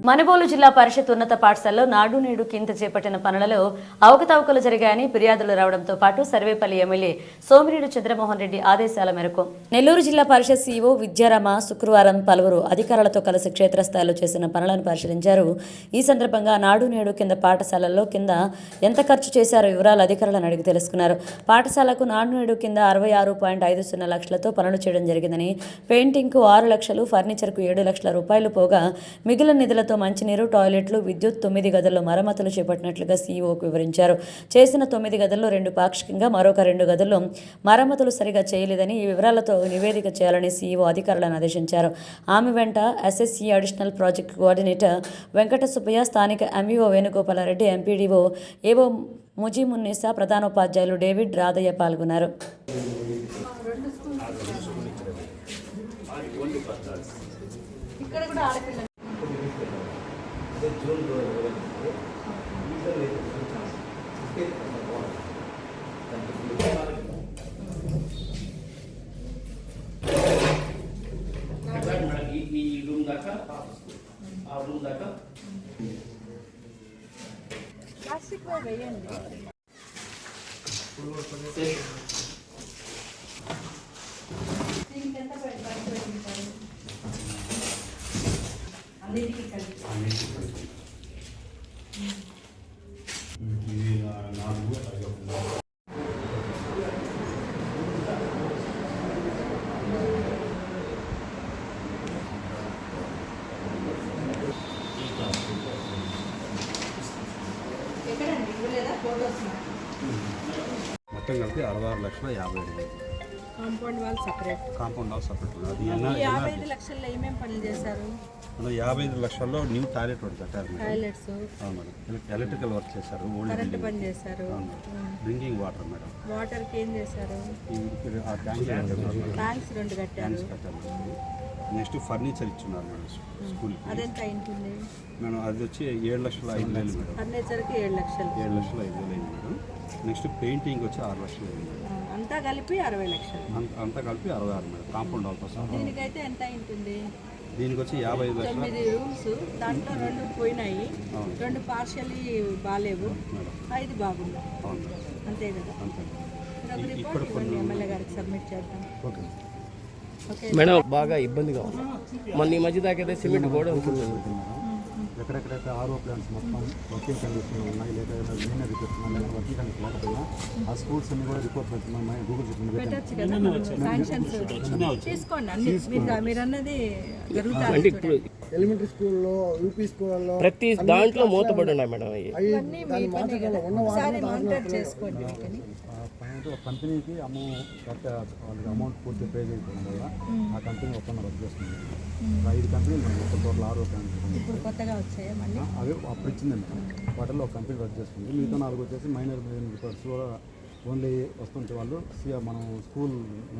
మనుబోలు జిల్లా పరిషత్ ఉన్నత పాఠశాలలో నాడు నేడు కింద చేపట్టిన పనులలో అవకతవకలు జరిగాయని ఫిర్యాదులు రావడంతో పాటు సర్వేపల్లి ఎమ్మెల్యే సోమిరెడ్డి చంద్రమోహన్ రెడ్డి ఆదేశాల మేరకు నెల్లూరు జిల్లా పరిషత్ సీఈఓ విద్యారామ శుక్రవారం పలువురు అధికారులతో కలిసి క్షేత్రస్థాయిలో చేసిన పనులను పరిశీలించారు. ఈ సందర్భంగా నాడు నేడు కింద పాఠశాలల్లో కింద ఎంత ఖర్చు చేశారో వివరాలు అధికారులను అడిగి తెలుసుకున్నారు. పాఠశాలకు నాడు నేడు కింద 66.50 లక్షలతో పనులు చేయడం జరిగిందని, పెయింటింగ్కు 6 లక్షలు, ఫర్నిచర్కు 7 లక్షల రూపాయలు పోగా మిగిలిన నిధులతో మంచినీరు, టాయిలెట్లు, విద్యుత్ 9 గదుల్లో మరమ్మతులు చేపట్టినట్లుగా సీఈఓకు వివరించారు. చేసిన 9 గదుల్లో 2 పాక్షికంగా, మరొక 2 గదుల్లో మరమ్మతులు సరిగా చేయలేదని, ఈ వివరాలతో నివేదిక చేయాలని సీఈఓ అధికారులను ఆదేశించారు. ఆమె వెంట SSE additional project coordinator Venkata Subbaiah, స్థానిక ఎంఈఓ వేణుగోపాలరెడ్డి, ఎంపీడీఓ ఏవో ముజీమున్నీసా, ప్రధానోపాధ్యాయులు డేవిడ్, రాధయ్య పాల్గొన్నారు. ఈ రూమ్ దాకా ఆ రూమ్ దాకా ప్లాస్టిక్ వేయండి. అన్నిటికీ కలిపి మొత్తం కలిపి 66,50,000. Compound wall separate. Compound wall separate. అది 55 లక్షల్లో ఏమేమి పనులు చేశారు? 55 లక్షల్లో న్యూ టాయిలెట్ ఒకటి కట్టారు. టాయిలెట్స్, మేడం ఎలక్ట్రికల్ వర్క్ చేశారు, కరెంట్ పని చేశారు, డ్రింకింగ్ వాటర్ మేడం. వాటర్కి ఏం చేశారు? ట్యాంక్స్ 2 కట్టారు. నెక్స్ట్ ఫర్నిచర్ ఇచ్చున్నారు మేడం స్కూల్. అదెంత అయింటుంది మేడం? అది వచ్చి 7,05,000 మేడం. ఫర్నిచర్కి 7 లక్షలు. 7,05,000 మేడం. నెక్స్ట్ పెయింటింగ్ వచ్చి 6 లక్షలు మేడం. అంతా కలిపి 60 లక్షలు. అంతా కలిపి 66 మేడం. కాంపౌండ్ వాల్ కోసం దీనికైతే ఎంత అయింటుంది? దీనికి వచ్చి 55 లక్షలు. 9 రూమ్స్, దాంట్లో 2 పోయినాయి, 2 పార్షియల్లీ బాగాలేవు, 5 బాగున్నాయి. అంతే కదా? ఒక రిపోర్ట్ ఇవ్వండి, ఎమ్మెల్యే గారికి సబ్మిట్ చేద్దాం. మేడం బాగా ఇబ్బందిగా ఉంది. మన ఈ మధ్య దాకైతే సిమెంట్ కూడా ఉంటుంది. ఎక్కడెక్కడైతే ఆర్ఓ ప్లాంట్స్ మొత్తం వర్కింగ్ కండిషన్లో ఉన్నాయి, లేదా మెయిన్ రిపోర్ట్స్ ఉన్నాయి, వర్కింగ్ కండిషన్ లేకపోయినా ఆ స్కూల్స్ అన్ని కూడా రిపోర్ట్ పెడుతున్నాయి. గూగుల్ పెట్టచ్చు కదా, శాంక్షన్స్ తీసుకోండి. అన్ని మీరు అన్నది జరుగుతుంది. అంటే ఇప్పుడు ఎలిమెంటరీ స్కూల్లో, యూపీ స్కూళ్ళలో ప్రతి దాంట్లో మూతపడి ఉన్నాయి మేడం. ఒకసారి మానిటర్ చేసుకోండి. కంపెనీకి వాళ్ళకి అమౌంట్ పూర్తి పే చేయడం వల్ల ఆ కంపెనీ ఒప్పందం రద్దు చేస్తుంది. 5 కంపెనీలు మొత్తం టోటల్ 6 కంపెనీలు ఇప్పుడు కొత్తగా వచ్చాయా మళ్ళీ? అవి అప్పుడు ఇచ్చిందండి. వాటిల్లో ఒక కంపెనీ రద్దు చేస్తుంది. మిగతా 4 వచ్చేసి మైనర్ రిపోర్ట్స్ కూడా ఓన్లీ వస్తుంటే వాళ్ళు మనం స్కూల్